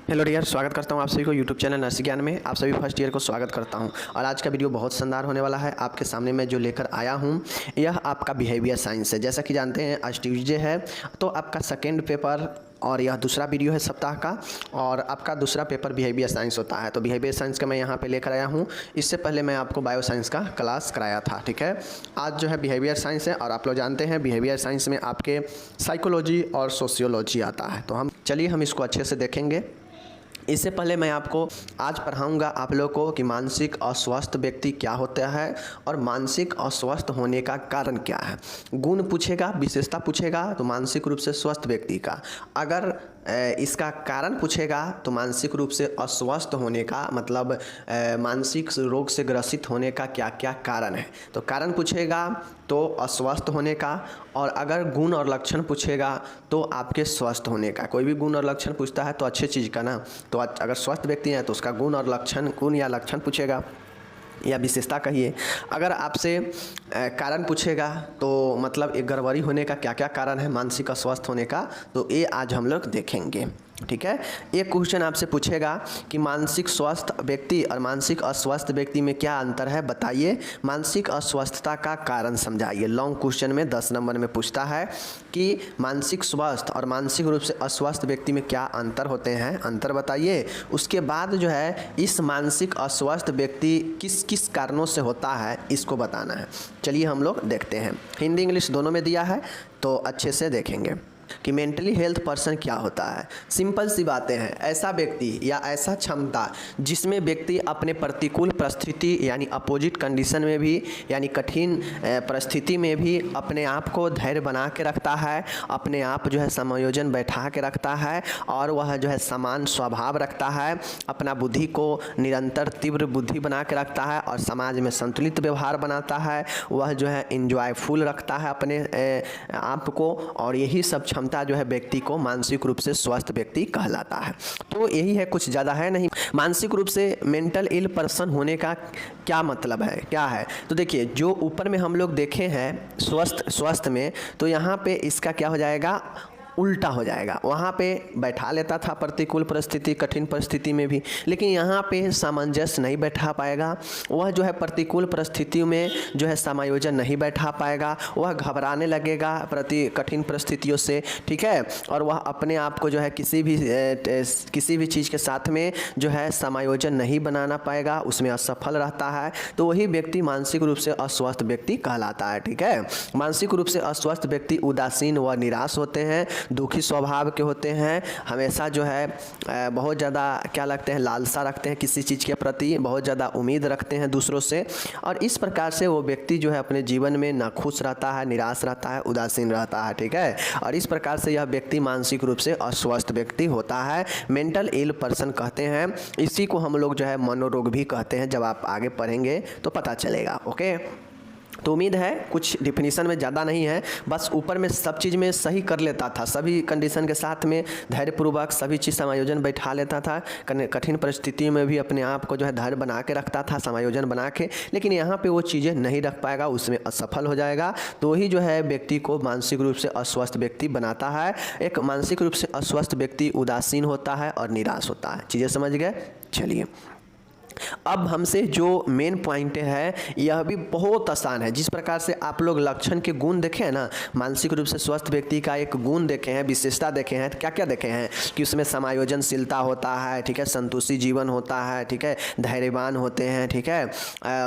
Hello dear, स्वागत करता हूं आप सभी को यूट्यूब चैनल नर्सिंग ज्ञान में। आप सभी फर्स्ट ईयर को स्वागत करता हूं और आज का वीडियो बहुत शानदार होने वाला है। आपके सामने मैं जो लेकर आया हूं यह आपका बिहेवियर साइंस है। जैसा कि जानते हैं आज ट्यूसडे है तो आपका सेकेंड पेपर और यह दूसरा वीडियो है सप्ताह का और आपका दूसरा पेपर बिहेवियर साइंस होता है। तो बिहेवियर साइंस का मैं यहाँ पे लेकर आया हूँ। इससे पहले मैं आपको बायो साइंस का क्लास कराया था, ठीक है। आज जो है बिहेवियर साइंस है और आप लोग जानते हैं बिहेवियर साइंस में आपके साइकोलॉजी और सोशियोलॉजी आता है। तो हम इसको अच्छे से देखेंगे। इससे पहले मैं आपको आज पढ़ाऊंगा आप लोग को कि मानसिक अस्वस्थ व्यक्ति क्या होता है और मानसिक अस्वस्थ होने का कारण क्या है। गुण पूछेगा, विशेषता पूछेगा तो मानसिक रूप से स्वस्थ व्यक्ति का, अगर इसका कारण पूछेगा तो मानसिक रूप से अस्वस्थ होने का मतलब मानसिक रोग से ग्रसित होने का क्या क्या कारण है। तो कारण पूछेगा तो अस्वस्थ होने का, और अगर गुण और लक्षण पूछेगा तो आपके स्वस्थ होने का। कोई भी गुण और लक्षण पूछता है तो अच्छी चीज़ का ना, तो अगर स्वस्थ व्यक्ति हैं तो उसका गुण और लक्षण, गुण या लक्षण पूछेगा या विशेषता कहिए। अगर आपसे कारण पूछेगा तो मतलब एक गड़बड़ी होने का क्या क्या कारण है मानसिक अस्वस्थ होने का, तो ये आज हम लोग देखेंगे, ठीक है। एक क्वेश्चन आपसे पूछेगा कि मानसिक स्वस्थ व्यक्ति और मानसिक अस्वस्थ व्यक्ति में क्या अंतर है, बताइए। मानसिक अस्वस्थता का कारण समझाइए। लॉन्ग क्वेश्चन में 10 नंबर में पूछता है कि मानसिक स्वस्थ और मानसिक रूप से अस्वस्थ व्यक्ति में क्या अंतर होते हैं, अंतर बताइए। उसके बाद जो है इस मानसिक अस्वस्थ व्यक्ति किस किस कारणों से होता है इसको बताना है। चलिए हम लोग देखते हैं। हिंदी इंग्लिश दोनों में दिया है तो अच्छे से देखेंगे कि मेंटली हेल्थ पर्सन क्या होता है। सिंपल सी बातें हैं, ऐसा व्यक्ति या ऐसा क्षमता जिसमें व्यक्ति अपने प्रतिकूल परिस्थिति यानी अपोजिट कंडीशन में भी यानी कठिन परिस्थिति में भी अपने आप को धैर्य बना के रखता है, अपने आप जो है समायोजन बैठा के रखता है और वह जो है समान स्वभाव रखता है, अपना बुद्धि को निरंतर तीव्र बुद्धि बना के रखता है और समाज में संतुलित व्यवहार बनाता है। वह जो है इंजॉयफुल रखता है अपने आप को, और यही सब क्षमता जो है व्यक्ति को मानसिक रूप से स्वस्थ व्यक्ति कहलाता है। तो यही है, कुछ ज़्यादा है नहीं। मानसिक रूप से मेंटल इल पर्सन होने का क्या मतलब है, क्या है, तो देखिए जो ऊपर में हम लोग देखे हैं स्वस्थ में, तो यहाँ पे इसका क्या हो जाएगा, उल्टा हो जाएगा। वहाँ पे बैठा लेता था प्रतिकूल परिस्थिति कठिन परिस्थिति में भी, लेकिन यहाँ पे सामंजस्य नहीं बैठा पाएगा। वह जो है प्रतिकूल परिस्थितियों में जो है समायोजन नहीं बैठा पाएगा, वह घबराने लगेगा प्रति कठिन परिस्थितियों से, ठीक है। और वह अपने आप को जो है किसी भी चीज़ के साथ में जो है समायोजन नहीं बनाना पाएगा, उसमें असफल रहता है। तो वही व्यक्ति मानसिक रूप से अस्वस्थ व्यक्ति कहलाता है, ठीक है। मानसिक रूप से अस्वस्थ व्यक्ति उदासीन व निराश होते हैं, दुखी स्वभाव के होते हैं, हमेशा जो है बहुत ज़्यादा क्या लगते हैं, लालसा रखते हैं किसी चीज़ के प्रति, बहुत ज़्यादा उम्मीद रखते हैं दूसरों से, और इस प्रकार से वो व्यक्ति जो है अपने जीवन में नाखुश रहता है, निराश रहता है, उदासीन रहता है, ठीक है। और इस प्रकार से यह व्यक्ति मानसिक रूप से अस्वस्थ व्यक्ति होता है, मेंटल इल पर्सन कहते हैं। इसी को हम लोग जो है मनोरोग भी कहते हैं। जब आप आगे पढ़ेंगे तो पता चलेगा, ओके। तो उम्मीद है कुछ डिफिनीशन में ज़्यादा नहीं है, बस ऊपर में सब चीज़ में सही कर लेता था, सभी कंडीशन के साथ में धैर्यपूर्वक सभी चीज़ समायोजन बैठा लेता था, कठिन परिस्थितियों में भी अपने आप को जो है धैर्य बना के रखता था, समायोजन बना के, लेकिन यहाँ पे वो चीज़ें नहीं रख पाएगा, उसमें असफल हो जाएगा। तो वही जो है व्यक्ति को मानसिक रूप से अस्वस्थ व्यक्ति बनाता है। एक मानसिक रूप से अस्वस्थ व्यक्ति उदासीन होता है और निराश होता है। चीज़ें समझ गए। चलिए अब हमसे जो मेन पॉइंट है यह भी बहुत आसान है। जिस प्रकार से आप लोग लक्षण के गुण देखे हैं ना, मानसिक रूप से स्वस्थ व्यक्ति का एक गुण देखे हैं, विशेषता देखे हैं, क्या क्या देखे हैं कि उसमें समायोजनशीलता होता है, ठीक है, संतुष्टि जीवन होता है, ठीक है, धैर्यवान होते हैं, ठीक है,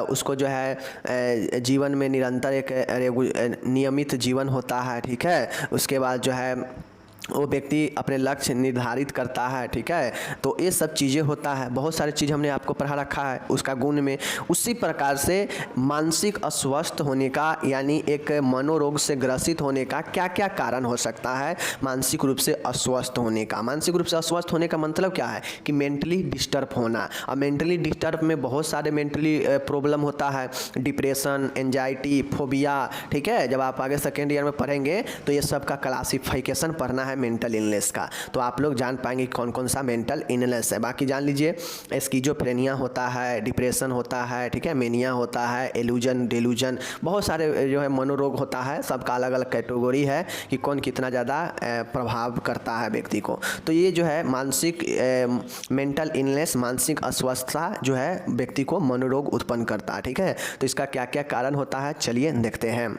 उसको जो है जीवन में निरंतर एक नियमित जीवन होता है, ठीक है। उसके बाद जो है वो व्यक्ति अपने लक्ष्य निर्धारित करता है, ठीक है। तो ये सब चीज़ें होता है, बहुत सारी चीज़ हमने आपको पढ़ा रखा है उसका गुण में। उसी प्रकार से मानसिक अस्वस्थ होने का यानी एक मनोरोग से ग्रसित होने का क्या क्या कारण हो सकता है मानसिक रूप से अस्वस्थ होने का। मानसिक रूप से अस्वस्थ होने का मतलब क्या है कि मेंटली डिस्टर्ब होना। और मेंटली डिस्टर्ब में बहुत सारे मेंटली प्रॉब्लम होता है, डिप्रेशन, एंजाइटी, फोबिया, ठीक है। जब आप आगे सेकेंड ईयर में पढ़ेंगे तो ये सब का क्लासिफिकेशन पढ़ना है मेंटल इलनेस का। तो आप लोग जान पाएंगे कौन कौन सा मेंटल इलनेस है। बाकी जान लीजिए, स्किज़ोफ्रेनिया होता है, डिप्रेशन होता है, ठीक है, मेनिया होता है, एलूजन, डेलूजन, बहुत सारे जो है मनोरोग होता है। सबका अलग अलग कैटेगरी है कि कौन कितना ज़्यादा प्रभाव करता है व्यक्ति को। तो ये जो है मानसिक मेंटल इलनेस, मानसिक अस्वस्थता जो है व्यक्ति को मनोरोग उत्पन्न करता है, ठीक है। तो इसका क्या क्या कारण होता है, चलिए देखते हैं।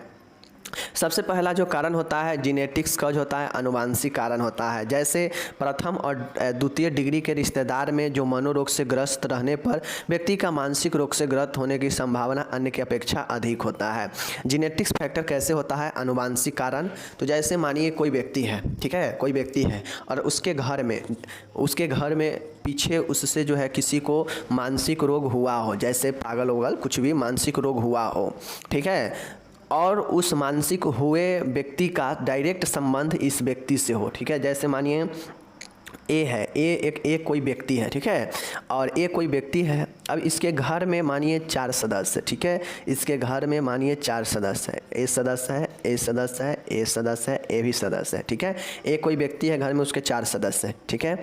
सबसे पहला जो कारण होता है जीनेटिक्स कॉज होता है, अनुवांशिक कारण होता है। जैसे प्रथम और द्वितीय डिग्री के रिश्तेदार में जो मनोरोग से ग्रस्त रहने पर व्यक्ति का मानसिक रोग से ग्रस्त होने की संभावना अन्य की अपेक्षा अधिक होता है। जीनेटिक्स फैक्टर कैसे होता है, अनुवांशिक कारण। तो जैसे मानिए कोई व्यक्ति है, ठीक है, कोई व्यक्ति है और उसके घर में पीछे उससे जो है किसी को मानसिक रोग हुआ हो, जैसे पागल वगल कुछ भी मानसिक रोग हुआ हो, ठीक है, और उस मानसिक हुए व्यक्ति का डायरेक्ट संबंध इस व्यक्ति से हो, ठीक है। जैसे मानिए ए है, एक कोई व्यक्ति है, ठीक है, और ए कोई व्यक्ति है। अब इसके घर में मानिए 4 सदस्य, ठीक है, इसके घर में मानिए 4 सदस्य है, ए सदस्य है, ए सदस्य है, ए सदस्य है, ए भी सदस्य है, ठीक है। ए कोई व्यक्ति है, घर में उसके 4 सदस्य हैं, ठीक है,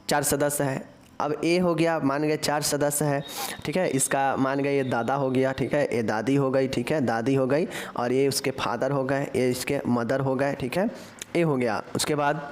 4 सदस्य है। अब ए हो गया, मान गए 4 सदस्य है, ठीक है, इसका मान गए ये दादा हो गया, ठीक है, ये दादी हो गई, ठीक है, दादी हो गई, और ये उसके फादर हो गए, ये इसके मदर हो गए, ठीक है, ये हो गया। उसके बाद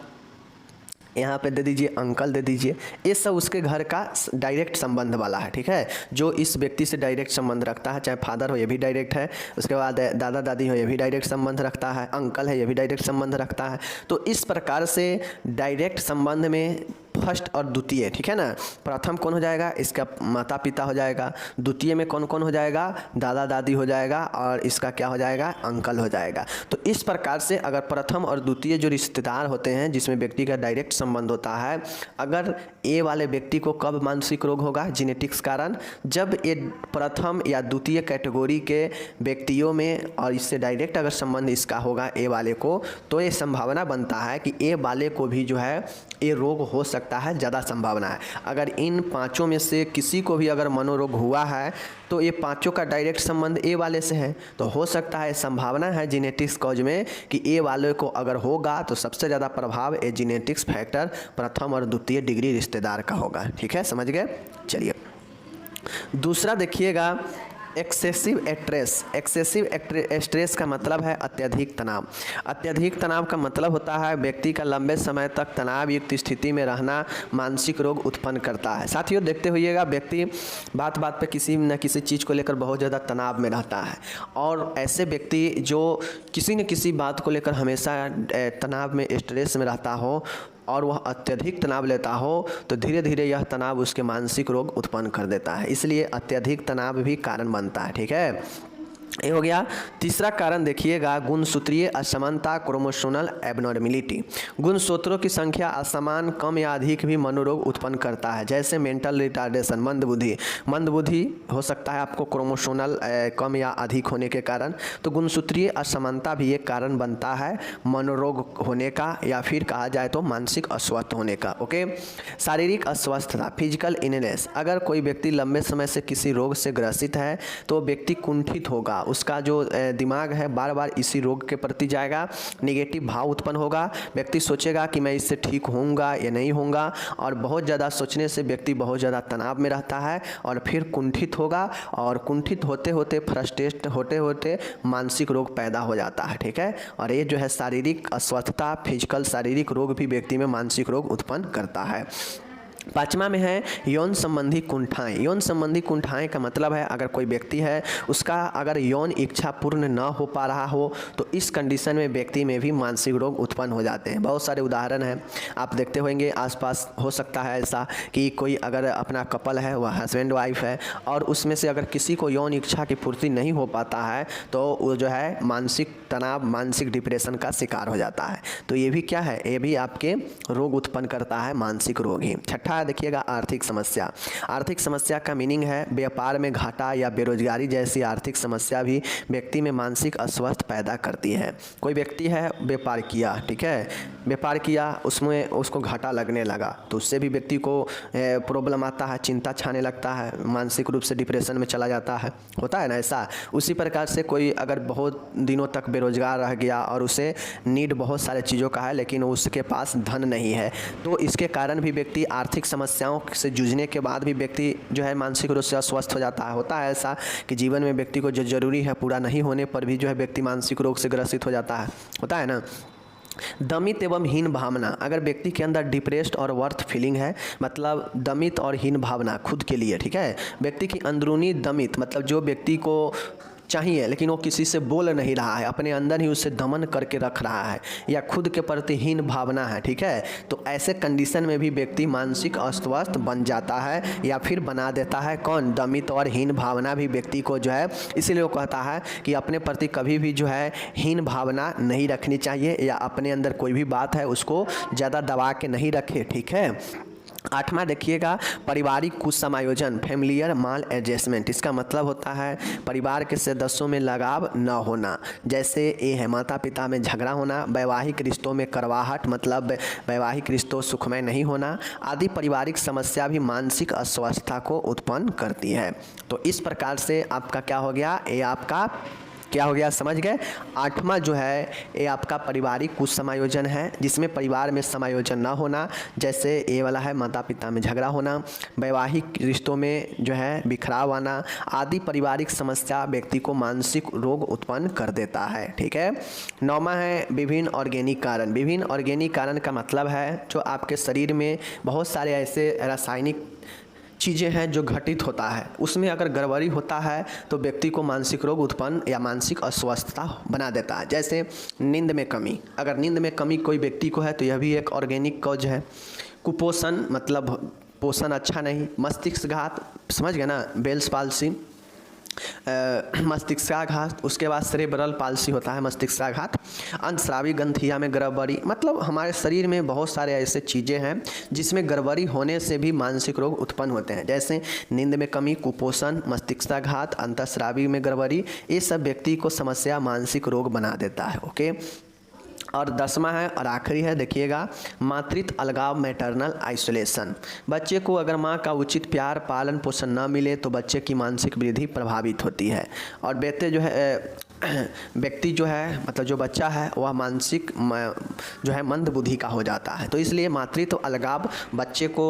यहाँ पे दे दीजिए अंकल, दे दीजिए। ये सब उसके घर का डायरेक्ट संबंध वाला है, ठीक है, जो इस व्यक्ति से डायरेक्ट संबंध रखता है। चाहे फादर हो ये भी डायरेक्ट है, उसके बाद दादा दादी हो ये भी डायरेक्ट संबंध रखता है, अंकल है ये भी डायरेक्ट संबंध रखता है। तो इस प्रकार से डायरेक्ट संबंध में फर्स्ट और द्वितीय, ठीक है ना, प्रथम कौन हो जाएगा, इसका माता पिता हो जाएगा, द्वितीय में कौन कौन हो जाएगा, दादा दादी हो जाएगा, और इसका क्या हो जाएगा, अंकल हो जाएगा। तो इस प्रकार से अगर प्रथम और द्वितीय जो रिश्तेदार होते हैं जिसमें व्यक्ति का डायरेक्ट संबंध होता है, अगर ए वाले व्यक्ति को कब मानसिक रोग होगा, जीनेटिक्स कारण, जब ये प्रथम या द्वितीय कैटेगरी के व्यक्तियों में और इससे डायरेक्ट अगर संबंध इसका होगा ए वाले को, तो ये संभावना बनता है कि ए वाले को भी जो है ये रोग हो सकता है, ज़्यादा संभावना है। अगर इन पांचों में से किसी को भी अगर मनोरोग हुआ है तो ये पांचों का डायरेक्ट संबंध ए वाले से है, तो हो सकता है, संभावना है जीनेटिक्स कॉज में कि ए वाले को अगर होगा तो सबसे ज़्यादा प्रभाव ए जीनेटिक्स फैक्टर प्रथम और द्वितीय डिग्री रिश्तेदार का होगा, ठीक है, समझ गए। चलिए दूसरा देखिएगा, एक्सेसिव स्ट्रेस का मतलब है अत्यधिक तनाव। अत्यधिक तनाव का मतलब होता है व्यक्ति का लंबे समय तक तनाव युक्त स्थिति में रहना मानसिक रोग उत्पन्न करता है। साथियों देखते होइएगा, व्यक्ति बात बात पे किसी न किसी चीज़ को लेकर बहुत ज़्यादा तनाव में रहता है, और ऐसे व्यक्ति जो किसी न किसी बात को लेकर हमेशा तनाव में, स्ट्रेस में रहता हो और वह अत्यधिक तनाव लेता हो, तो धीरे धीरे यह तनाव उसके मानसिक रोग उत्पन्न कर देता है। इसलिए अत्यधिक तनाव भी कारण बनता है, ठीक है। ये हो गया। तीसरा कारण देखिएगा, गुणसूत्रीय असमानता, क्रोमोसोमल एबनॉर्मेलिटी। गुणसूत्रों की संख्या असमान, कम या अधिक भी मनोरोग उत्पन्न करता है, जैसे मेंटल रिटार्डेशन, मंदबुद्धि हो सकता है आपको क्रोमोसोमल कम या अधिक होने के कारण। तो गुणसूत्रीय असमानता भी एक कारण बनता है मनोरोग होने का, या फिर कहा जाए तो मानसिक अस्वस्थ होने का। ओके, शारीरिक अस्वस्थता, फिजिकल इलनेस। अगर कोई व्यक्ति लंबे समय से किसी रोग से ग्रसित है तो व्यक्ति कुंठित होगा, उसका जो दिमाग है बार बार इसी रोग के प्रति जाएगा, नेगेटिव भाव उत्पन्न होगा, व्यक्ति सोचेगा कि मैं इससे ठीक होऊंगा या नहीं होऊंगा, और बहुत ज़्यादा सोचने से व्यक्ति बहुत ज़्यादा तनाव में रहता है और फिर कुंठित होगा, और कुंठित होते होते, फ्रस्ट्रेट होते होते मानसिक रोग पैदा हो जाता है, ठीक है। और ये जो है शारीरिक अस्वस्थता, फिजिकल शारीरिक रोग भी व्यक्ति में मानसिक रोग उत्पन्न करता है। पाँचवा में है यौन संबंधी कुंठाएं। यौन संबंधी कुंठाएं का मतलब है अगर कोई व्यक्ति है उसका अगर यौन इच्छा पूर्ण न हो पा रहा हो तो इस कंडीशन में व्यक्ति में भी मानसिक रोग उत्पन्न हो जाते हैं। बहुत सारे उदाहरण हैं, आप देखते होंगे आसपास हो सकता है ऐसा कि कोई अगर अपना कपल है, वह हस्बैंड वाइफ है, और उसमें से अगर किसी को यौन इच्छा की पूर्ति नहीं हो पाता है तो वो जो है मानसिक तनाव, मानसिक डिप्रेशन का शिकार हो जाता है। तो ये भी क्या है, ये भी आपके रोग उत्पन्न करता है, मानसिक रोग ही। छठा छठा देखिएगा आर्थिक समस्या। आर्थिक समस्या का मीनिंग है व्यापार में घाटा या बेरोजगारी जैसी आर्थिक समस्या भी व्यक्ति में मानसिक अस्वस्थ पैदा करती है। कोई व्यक्ति है व्यापार किया, ठीक है, व्यापार किया, उसमें उसको घाटा लगने लगा तो उससे भी व्यक्ति को प्रॉब्लम आता है, चिंता छाने लगता है, मानसिक रूप से डिप्रेशन में चला जाता है, होता है ना ऐसा। उसी प्रकार से कोई अगर बहुत दिनों तक बेरोजगार रह गया और उसे नीड बहुत सारे चीज़ों का है लेकिन उसके पास धन नहीं है, तो इसके कारण भी व्यक्ति आर्थिक समस्याओं से जूझने के बाद भी व्यक्ति जो है मानसिक रूप से अस्वस्थ हो जाता है। होता है ऐसा कि जीवन में व्यक्ति को जो जरूरी है पूरा नहीं होने पर भी जो है व्यक्ति मानसिक रोग से ग्रसित हो जाता है, होता है ना। दमित एवं हीन भावना, अगर व्यक्ति के अंदर डिप्रेस्ड और वर्थ फीलिंग है, मतलब दमित और हीन भावना खुद के लिए, ठीक है, व्यक्ति की अंदरूनी दमित मतलब जो व्यक्ति को चाहिए लेकिन वो किसी से बोल नहीं रहा है, अपने अंदर ही उसे दमन करके रख रहा है, या खुद के प्रति हीन भावना है, ठीक है, तो ऐसे कंडीशन में भी व्यक्ति मानसिक अस्वस्थ बन जाता है या फिर बना देता है। कौन? दमित और हीन भावना भी व्यक्ति को जो है, इसीलिए वो कहता है कि अपने प्रति कभी भी जो है हीन भावना नहीं रखनी चाहिए, या अपने अंदर कोई भी बात है उसको ज़्यादा दबा के नहीं रखे, ठीक है। आठवां देखिएगा पारिवारिक कुसमायोजन, फैमिलियर माल एडजस्टमेंट। इसका मतलब होता है परिवार के सदस्यों में लगाव न होना, जैसे ये है माता पिता में झगड़ा होना, वैवाहिक रिश्तों में कड़वाहट मतलब वैवाहिक रिश्तों सुखमय नहीं होना आदि पारिवारिक समस्या भी मानसिक अस्वस्थता को उत्पन्न करती है। तो इस प्रकार से आपका क्या हो गया, ये आपका क्या हो गया, समझ गए। आठवां जो है ये आपका पारिवारिक कुछ समायोजन है, जिसमें परिवार में समायोजन ना होना, जैसे ये वाला है माता पिता में झगड़ा होना, वैवाहिक रिश्तों में जो है बिखराव आना आदि पारिवारिक समस्या व्यक्ति को मानसिक रोग उत्पन्न कर देता है, ठीक है। नौवां है विभिन्न ऑर्गेनिक कारण। विभिन्न ऑर्गेनिक कारण का मतलब है जो आपके शरीर में बहुत सारे ऐसे रासायनिक चीज़ें हैं जो घटित होता है, उसमें अगर गड़बड़ी होता है तो व्यक्ति को मानसिक रोग उत्पन्न या मानसिक अस्वस्थता बना देता है। जैसे नींद में कमी, अगर नींद में कमी कोई व्यक्ति को है तो यह भी एक ऑर्गेनिक कॉज है। कुपोषण मतलब पोषण अच्छा नहीं, मस्तिष्कघात, समझ गए ना, बेल्स पाल्सी, मस्तिष्काघात, उसके बाद सेरेब्रल पाल्सी होता है मस्तिष्काघात, अंतस्रावी ग्रंथिया में गड़बड़ी, मतलब हमारे शरीर में बहुत सारे ऐसे चीज़ें हैं जिसमें गड़बड़ी होने से भी मानसिक रोग उत्पन्न होते हैं, जैसे नींद में कमी, कुपोषण, मस्तिष्काघात, अंतस्रावी में गड़बड़ी, ये सब व्यक्ति को समस्या मानसिक रोग बना देता है, ओके। और 10वां है और आखिरी है देखिएगा मातृत्व अलगाव, मैटरनल आइसोलेशन। बच्चे को अगर माँ का उचित प्यार पालन पोषण न मिले तो बच्चे की मानसिक वृद्धि प्रभावित होती है, और बेटे जो है व्यक्ति जो है मतलब जो बच्चा है वह मानसिक जो है मंद बुद्धि का हो जाता है। तो इसलिए मातृत्व अलगाव, बच्चे को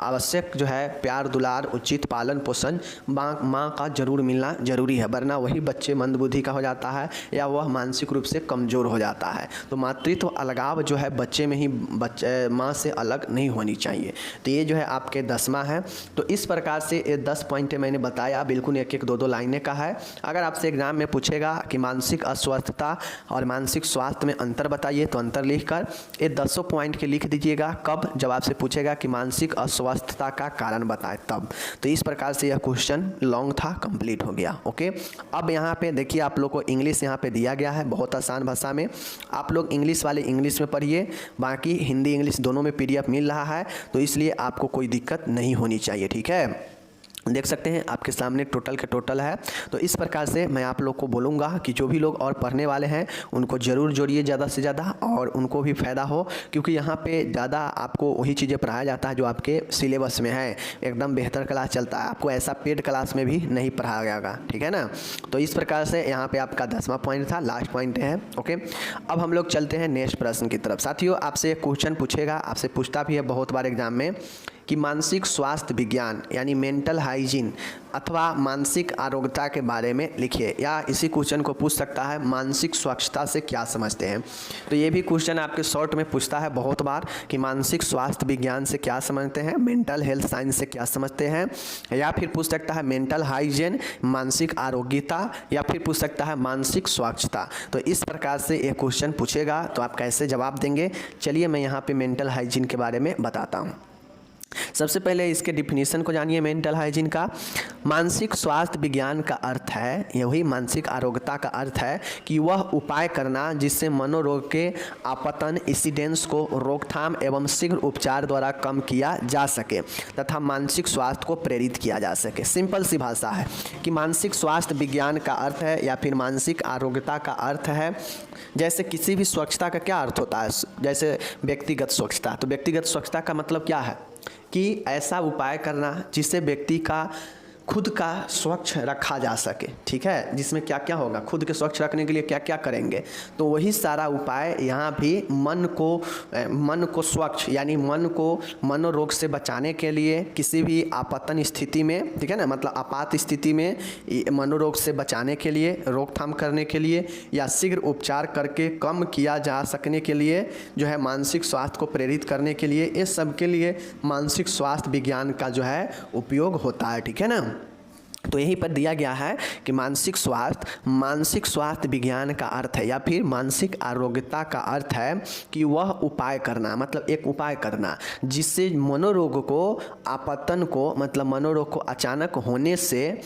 आवश्यक जो है प्यार दुलार उचित पालन पोषण माँ का जरूर मिलना जरूरी है, वरना वही बच्चे मंदबुद्धि का हो जाता है या वह मानसिक रूप से कमज़ोर हो जाता है। तो मातृत्व अलगाव जो है बच्चे में ही बच्चे माँ से अलग नहीं होनी चाहिए। तो ये जो है आपके 10वां है। तो इस प्रकार से ये 10 पॉइंट मैंने बताया, बिल्कुल एक एक दो दो लाइनें का है। अगर आपसे एग्जाम में पूछेगा कि मानसिक अस्वस्थता और मानसिक स्वास्थ्य में अंतर बताइए तो अंतर लिख कर ये 10 पॉइंट के लिख दीजिएगा। कब? जब आपसे पूछेगा कि मानसिक अस्वस्थता का कारण बताएं तब। तो इस प्रकार से यह क्वेश्चन लॉन्ग था, कंप्लीट हो गया। ओके, अब यहाँ पे देखिए आप लोग को इंग्लिश यहाँ पे दिया गया है बहुत आसान भाषा में। आप लोग इंग्लिश वाले इंग्लिश में पढ़िए, बाकी हिंदी इंग्लिश दोनों में PDF मिल रहा है, तो इसलिए आपको कोई दिक्कत नहीं होनी चाहिए। ठीक है, देख सकते हैं आपके सामने टोटल का टोटल है। तो इस प्रकार से मैं आप लोग को बोलूँगा कि जो भी लोग और पढ़ने वाले हैं उनको ज़रूर जोड़िए ज़्यादा से ज़्यादा, और उनको भी फ़ायदा हो, क्योंकि यहाँ पे ज़्यादा आपको वही चीज़ें पढ़ाया जाता है जो आपके सिलेबस में है। एकदम बेहतर क्लास चलता है, आपको ऐसा पेड क्लास में भी नहीं पढ़ाया जाएगा। ठीक है ना। तो इस प्रकार से यहाँ पर आपका 10वां पॉइंट था, लास्ट पॉइंट है। ओके, अब हम लोग चलते हैं नेक्स्ट प्रश्न की तरफ। साथियों, आपसे एक क्वेश्चन पूछेगा, आपसे पूछता भी है बहुत बार एग्जाम में कि मानसिक स्वास्थ्य विज्ञान यानी मेंटल हाइजीन अथवा मानसिक आरोग्यता के बारे में लिखिए, या इसी क्वेश्चन को पूछ सकता है मानसिक स्वच्छता से क्या समझते हैं। तो ये भी क्वेश्चन आपके शॉर्ट में पूछता है बहुत बार कि मानसिक स्वास्थ्य विज्ञान से क्या समझते हैं, मेंटल हेल्थ साइंस से क्या समझते हैं, या फिर पूछ सकता है मेंटल हाइजीन मानसिक आरोग्यता, या फिर पूछ सकता है मानसिक स्वच्छता। तो इस प्रकार से ये क्वेश्चन पूछेगा तो आप कैसे जवाब देंगे। चलिए मैं यहाँ पर मेंटल हाइजीन के बारे में बताता हूँ। सबसे पहले इसके डिफिनीशन को जानिए मेंटल हाइजीन का। मानसिक स्वास्थ्य विज्ञान का अर्थ है, यही मानसिक आरोग्यता का अर्थ है कि वह उपाय करना जिससे मनोरोग के आपतन इंसिडेंस को रोकथाम एवं शीघ्र उपचार द्वारा कम किया जा सके तथा मानसिक स्वास्थ्य को प्रेरित किया जा सके। सिंपल सी भाषा है कि मानसिक स्वास्थ्य विज्ञान का अर्थ है या फिर मानसिक आरोग्यता का अर्थ है, जैसे किसी भी स्वच्छता का क्या अर्थ होता है, जैसे व्यक्तिगत स्वच्छता, तो व्यक्तिगत स्वच्छता का मतलब क्या है कि ऐसा उपाय करना जिससे व्यक्ति का खुद का स्वच्छ रखा जा सके, ठीक है, जिसमें क्या क्या होगा, खुद के स्वच्छ रखने के लिए क्या क्या करेंगे, तो वही सारा उपाय यहाँ भी मन को स्वच्छ यानी मन को मनोरोग से बचाने के लिए, किसी भी आपतन स्थिति में, ठीक है ना, मतलब आपात स्थिति में मनोरोग से बचाने के लिए, रोकथाम करने के लिए या शीघ्र उपचार करके कम किया जा सकने के लिए, जो है मानसिक स्वास्थ्य को प्रेरित करने के लिए, इस सब के लिए मानसिक स्वास्थ्य विज्ञान का जो है उपयोग होता है, ठीक है ना। तो यहीं पर दिया गया है कि मानसिक स्वास्थ्य विज्ञान का अर्थ है या फिर मानसिक आरोग्यता का अर्थ है कि वह उपाय करना, मतलब एक उपाय करना जिससे मनोरोग को आपतन को, मतलब मनोरोग को अचानक होने से,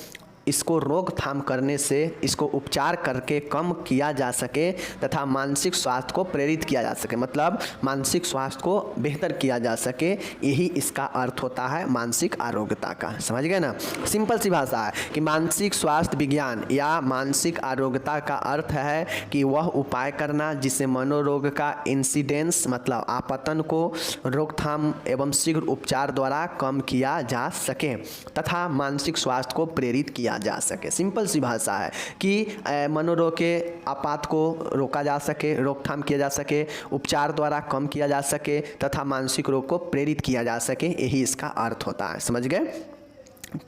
इसको रोकथाम करने से, इसको उपचार करके कम किया जा सके तथा मानसिक स्वास्थ्य को प्रेरित किया जा सके, मतलब मानसिक स्वास्थ्य को बेहतर किया जा सके, यही इसका अर्थ होता है मानसिक आरोग्यता का। समझ गए ना, सिंपल सी भाषा है कि मानसिक स्वास्थ्य विज्ञान या मानसिक आरोग्यता का अर्थ है कि वह उपाय करना जिससे मनोरोग का इंसिडेंस, मतलब आपतन को रोकथाम एवं शीघ्र उपचार द्वारा कम किया जा सके तथा मानसिक स्वास्थ्य को प्रेरित किया जा सके। सिंपल सी भाषा है कि मनोरोग के आपात को रोका जा सके, रोकथाम किया जा सके, उपचार द्वारा कम किया जा सके तथा मानसिक रोग को प्रेरित किया जा सके, यही इसका अर्थ होता है। समझ गए।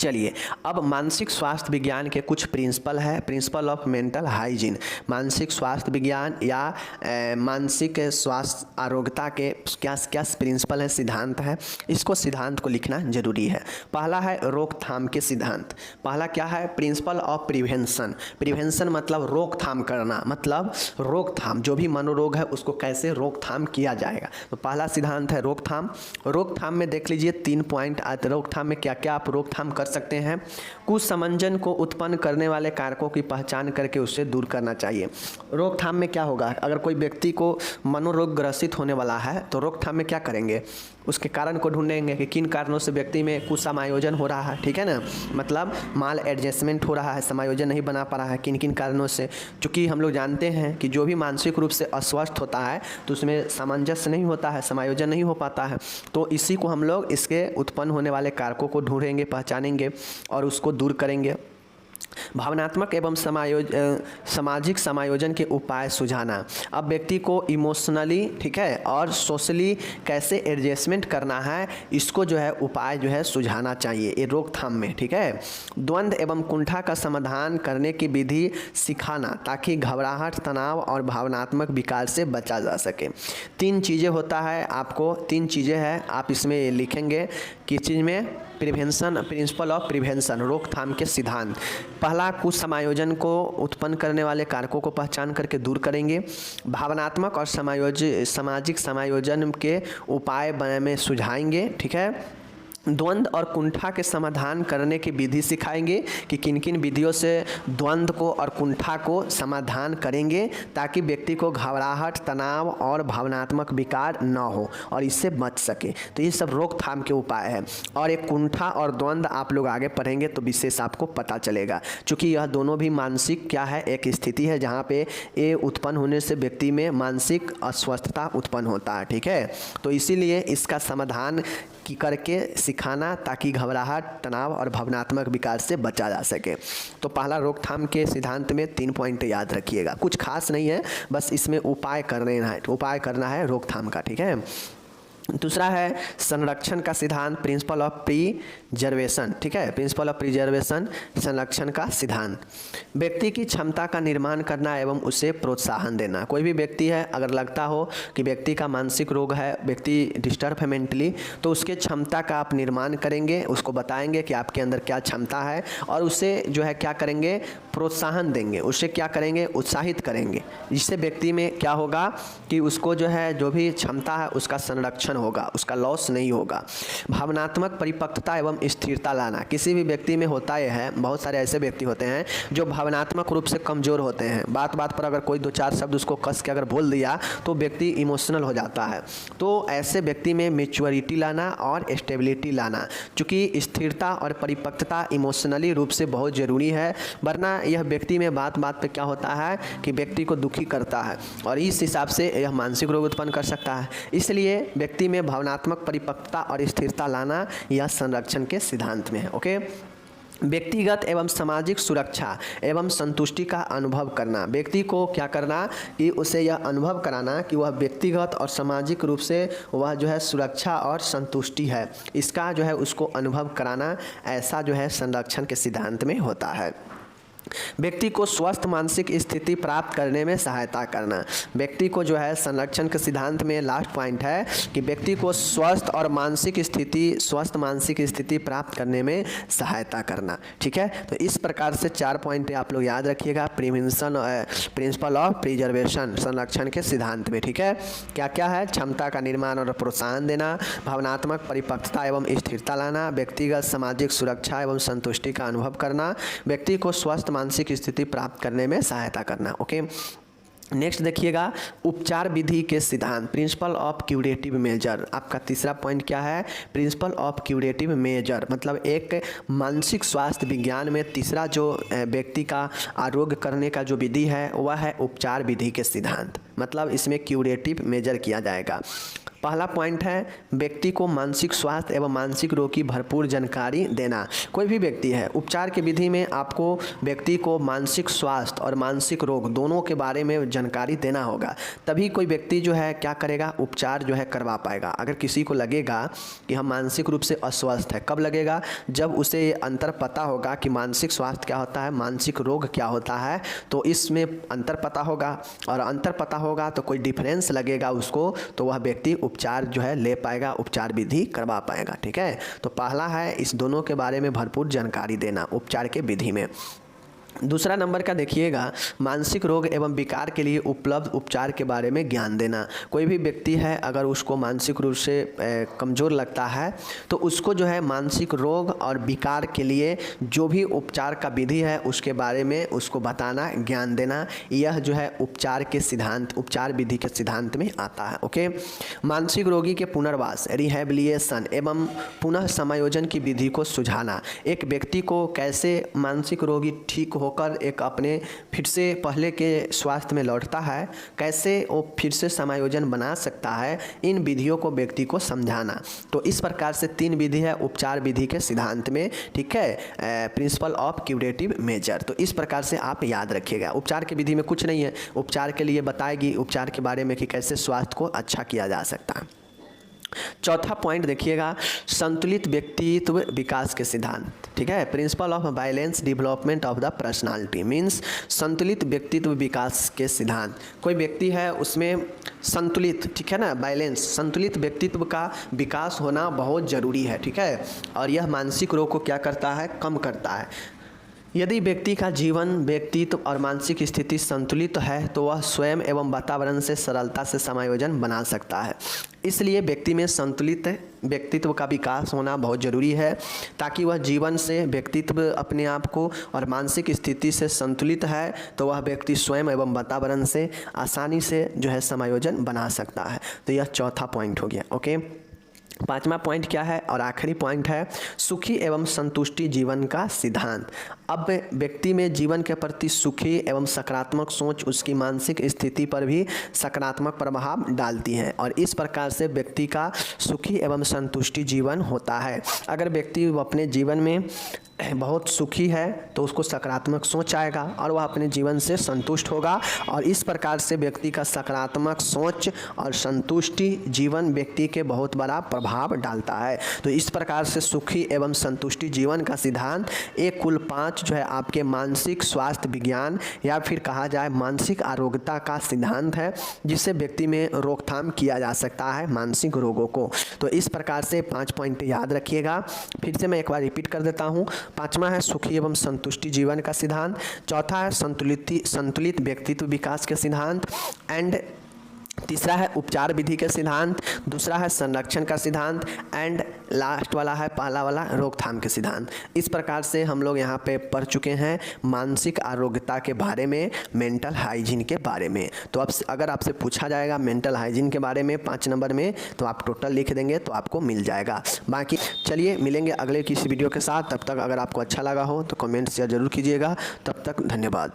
चलिए अब मानसिक स्वास्थ्य विज्ञान के कुछ प्रिंसिपल है, प्रिंसिपल ऑफ मेंटल हाइजीन। मानसिक स्वास्थ्य विज्ञान या मानसिक स्वास्थ्य आरोग्यता के क्या क्या प्रिंसिपल है, सिद्धांत है, इसको सिद्धांत को लिखना जरूरी है। पहला है रोकथाम के सिद्धांत। पहला क्या है, प्रिंसिपल ऑफ प्रिवेंशन। प्रिवेंशन मतलब रोकथाम करना, मतलब रोकथाम, जो भी मनोरोग है उसको कैसे रोकथाम किया जाएगा। तो पहला सिद्धांत है रोकथाम। रोकथाम में देख लीजिए 3 पॉइंट आते। रोकथाम में क्या क्या आप रोकथाम कर सकते हैं। कुसंजन को उत्पन्न करने वाले कारकों की पहचान करके उससे दूर करना चाहिए। रोकथाम में क्या होगा, अगर कोई व्यक्ति को मनोरोग ग्रसित होने वाला है तो रोकथाम में क्या करेंगे, उसके कारण को ढूंढेंगे कि किन कारणों से व्यक्ति में कुसमायोजन हो रहा है, ठीक है ना, मतलब माल एडजस्टमेंट हो रहा है, समायोजन नहीं बना पा रहा है, किन किन कारणों से। चूँकि हम लोग जानते हैं कि जो भी मानसिक रूप से अस्वस्थ होता है तो उसमें सामंजस्य नहीं होता है, समायोजन नहीं हो पाता है। तो इसी को हम लोग इसके उत्पन्न होने वाले कारकों को ढूंढेंगे, पहचानेंगे और उसको दूर करेंगे। भावनात्मक एवं सामाजिक समायोजन के उपाय सुझाना। अब व्यक्ति को इमोशनली, ठीक है, और सोशली कैसे एडजस्टमेंट करना है, इसको जो है उपाय जो है सुझाना चाहिए ये रोकथाम में, ठीक है। द्वंद्व एवं कुंठा का समाधान करने की विधि सिखाना ताकि घबराहट, तनाव और भावनात्मक विकार से बचा जा सके। 3 चीज़ें होता है, आपको 3 चीज़ें हैं, आप इसमें लिखेंगे किस चीज़ में, प्रिवेंशन, प्रिंसिपल ऑफ प्रिवेंशन, रोकथाम के सिद्धांत। पहला, कुछ समायोजन को उत्पन्न करने वाले कारकों को पहचान करके दूर करेंगे। भावनात्मक और सामाजिक समायोजन के उपाय में सुझाएंगे, ठीक है। द्वंद्व और कुंठा के समाधान करने की विधि सिखाएंगे कि किन किन विधियों से द्वंद्व को और कुंठा को समाधान करेंगे ताकि व्यक्ति को घबराहट, तनाव और भावनात्मक विकार न हो और इससे बच सके। तो ये सब रोकथाम के उपाय हैं। और एक कुंठा और द्वंद्व आप लोग आगे पढ़ेंगे तो विशेष आपको पता चलेगा, क्योंकि यह दोनों भी मानसिक क्या है, एक स्थिति है जहाँ पे ये उत्पन्न होने से व्यक्ति में मानसिक अस्वस्थता उत्पन्न होता है, ठीक है। तो इसीलिए इसका समाधान की करके सिखाना ताकि घबराहट, तनाव और भावनात्मक विकार से बचा जा सके। तो पहला रोकथाम के सिद्धांत में 3 पॉइंट याद रखिएगा, कुछ खास नहीं है, बस इसमें उपाय करना है रोकथाम का, ठीक है। दूसरा है संरक्षण का सिद्धांत, प्रिंसिपल ऑफ प्रिजर्वेशन, ठीक है, प्रिंसिपल ऑफ प्रिजर्वेशन, संरक्षण का सिद्धांत। व्यक्ति की क्षमता का निर्माण करना एवं उसे प्रोत्साहन देना। कोई भी व्यक्ति है, अगर लगता हो कि व्यक्ति का मानसिक रोग है, व्यक्ति डिस्टर्ब है मेंटली, तो उसके क्षमता का आप निर्माण करेंगे, उसको बताएंगे कि आपके अंदर क्या क्षमता है और उसे जो है क्या करेंगे, प्रोत्साहन देंगे, उसे क्या करेंगे, उत्साहित करेंगे, जिससे व्यक्ति में क्या होगा कि उसको जो है जो भी क्षमता है उसका संरक्षण डिमोशन होगा, उसका लॉस नहीं होगा। भावनात्मक परिपक्वता एवं स्थिरता लाना, किसी भी व्यक्ति में होता यह है, बहुत सारे ऐसे व्यक्ति होते हैं जो भावनात्मक रूप से कमज़ोर होते हैं। बात बात पर अगर कोई दो चार शब्द उसको कस के अगर बोल दिया तो व्यक्ति इमोशनल हो जाता है। तो ऐसे व्यक्ति में मैच्योरिटी लाना और स्टेबिलिटी लाना, चूँकि स्थिरता और परिपक्वता इमोशनली रूप से बहुत ज़रूरी है, वरना यह व्यक्ति में बात बात पे क्या होता है कि व्यक्ति को दुखी करता है और इस हिसाब से यह मानसिक रोग उत्पन्न कर सकता है। इसलिए व्यक्ति में भावनात्मक परिपक्वता और स्थिरता लाना यह संरक्षण के सिद्धांत में है। ओके। व्यक्तिगत एवं सामाजिक सुरक्षा एवं संतुष्टि का अनुभव करना, व्यक्ति को क्या करना कि उसे यह अनुभव कराना कि वह व्यक्तिगत और सामाजिक रूप से वह जो है सुरक्षा और संतुष्टि है, इसका जो है उसको अनुभव कराना, ऐसा जो है संरक्षण के सिद्धांत में होता है। व्यक्ति को स्वस्थ मानसिक स्थिति प्राप्त करने में सहायता करना, व्यक्ति को जो है संरक्षण के सिद्धांत में लास्ट पॉइंट है कि व्यक्ति को स्वस्थ मानसिक स्थिति प्राप्त करने में सहायता करना। ठीक है, तो इस प्रकार से 4 पॉइंट आप लोग याद रखिएगा प्रिवेंशन प्रिंसिपल ऑफ प्रिजर्वेशन संरक्षण के सिद्धांत में। ठीक है, क्या क्या है? क्षमता का निर्माण और प्रोत्साहन देना, भावनात्मक परिपक्वता एवं स्थिरता लाना, व्यक्तिगत सामाजिक सुरक्षा एवं संतुष्टि का अनुभव करना, व्यक्ति को स्वस्थ मानसिक स्थिति प्राप्त करने में सहायता करना। ओके, नेक्स्ट देखिएगा उपचार विधि के सिद्धांत, प्रिंसिपल ऑफ क्यूरेटिव मेजर। आपका तीसरा पॉइंट क्या है? प्रिंसिपल ऑफ क्यूरेटिव मेजर, मतलब एक मानसिक स्वास्थ्य विज्ञान में तीसरा जो व्यक्ति का आरोग्य करने का जो विधि है वह है उपचार विधि के सिद्धांत, मतलब इसमें क्यूरेटिव मेजर किया जाएगा। पहला पॉइंट है व्यक्ति को मानसिक स्वास्थ्य एवं मानसिक रोग की भरपूर जानकारी देना। कोई भी व्यक्ति है, उपचार की विधि में आपको व्यक्ति को मानसिक स्वास्थ्य और मानसिक रोग दोनों के बारे में जानकारी देना होगा, तभी कोई व्यक्ति जो है क्या करेगा, उपचार जो है करवा पाएगा। अगर किसी को लगेगा कि हम मानसिक रूप से अस्वस्थ है, कब लगेगा? जब उसे ये अंतर पता होगा कि मानसिक स्वास्थ्य क्या होता है, मानसिक रोग क्या होता है, तो इसमें अंतर पता होगा, और अंतर पता होगा तो कोई डिफरेंस लगेगा उसको, तो वह व्यक्ति उपचार जो है ले पाएगा, उपचार विधि करवा पाएगा। ठीक है, तो पहला है इस दोनों के बारे में भरपूर जानकारी देना उपचार के विधि में। दूसरा नंबर का देखिएगा मानसिक रोग एवं विकार के लिए उपलब्ध उपचार के बारे में ज्ञान देना। कोई भी व्यक्ति है अगर उसको मानसिक रूप से कमज़ोर लगता है तो उसको जो है मानसिक रोग और विकार के लिए जो भी उपचार का विधि है उसके बारे में उसको बताना, ज्ञान देना, यह जो है उपचार के सिद्धांत, उपचार विधि के सिद्धांत में आता है। ओके, मानसिक रोगी के पुनर्वास रिहैबिलिटेशन एवं पुनः समायोजन की विधि को सुझाना। एक व्यक्ति को कैसे मानसिक रोगी ठीक होकर एक अपने फिर से पहले के स्वास्थ्य में लौटता है, कैसे वो फिर से समायोजन बना सकता है, इन विधियों को व्यक्ति को समझाना। तो इस प्रकार से 3 विधि है उपचार विधि के सिद्धांत में। ठीक है, प्रिंसिपल ऑफ क्यूरेटिव मेजर, तो इस प्रकार से आप याद रखिएगा। उपचार की विधि में कुछ नहीं है, उपचार के लिए बताएगी उपचार के बारे में कि कैसे स्वास्थ्य को अच्छा किया जा सकता है। चौथा पॉइंट देखिएगा संतुलित व्यक्तित्व विकास के सिद्धांत। ठीक है, principle of balance development of the personality means संतुलित व्यक्तित्व विकास के सिद्धांत। कोई व्यक्ति है उसमें संतुलित, ठीक है ना, बैलेंस, संतुलित व्यक्तित्व का विकास होना बहुत ज़रूरी है। ठीक है, और यह मानसिक रोग को क्या करता है, कम करता है। यदि व्यक्ति का जीवन, व्यक्तित्व और मानसिक स्थिति संतुलित है तो वह स्वयं एवं वातावरण से सरलता से समायोजन बना सकता है। इसलिए व्यक्ति में संतुलित व्यक्तित्व का विकास होना बहुत ज़रूरी है, ताकि वह जीवन से, व्यक्तित्व अपने आप को और मानसिक स्थिति से संतुलित है तो वह व्यक्ति स्वयं एवं वातावरण से आसानी से जो है समायोजन बना सकता है। तो यह चौथा पॉइंट हो गया। ओके, 5वां पॉइंट क्या है और आखिरी पॉइंट है सुखी एवं संतुष्टि जीवन का सिद्धांत। अब व्यक्ति में जीवन के प्रति सुखी एवं सकारात्मक सोच उसकी मानसिक स्थिति पर भी सकारात्मक प्रभाव डालती है और इस प्रकार से व्यक्ति का सुखी एवं संतुष्टि जीवन होता है। अगर व्यक्ति अपने जीवन में बहुत सुखी है तो उसको सकारात्मक सोच आएगा और वह अपने जीवन से संतुष्ट होगा और इस प्रकार से व्यक्ति का सकारात्मक सोच और संतुष्टि जीवन व्यक्ति के बहुत बड़ा प्रभाव डालता है। तो इस प्रकार से सुखी एवं संतुष्टि जीवन का सिद्धांत एक कुल 5 जो है आपके मानसिक स्वास्थ्य विज्ञान या फिर कहा जाए मानसिक आरोग्यता का सिद्धांत है, जिससे व्यक्ति में रोकथाम किया जा सकता है मानसिक रोगों को। तो इस प्रकार से 5 पॉइंट याद रखिएगा। फिर से मैं एक बार रिपीट कर देता हूँ। 5वां है सुखी एवं संतुष्टि जीवन का सिद्धांत, चौथा है संतुलित व्यक्तित्व विकास के सिद्धांत एंड तीसरा है उपचार विधि के सिद्धांत, दूसरा है संरक्षण का सिद्धांत एंड लास्ट वाला है पहला वाला रोकथाम के सिद्धांत। इस प्रकार से हम लोग यहाँ पे पढ़ चुके हैं मानसिक आरोग्यता के बारे में, मेंटल हाइजीन के बारे में। तो अब अगर आपसे पूछा जाएगा मेंटल हाइजीन के बारे में 5 नंबर में, तो आप टोटल लिख देंगे तो आपको मिल जाएगा। बाकी चलिए मिलेंगे अगले किसी वीडियो के साथ। तब तक अगर आपको अच्छा लगा हो तो कमेंट शेयर जरूर कीजिएगा। तब तक धन्यवाद।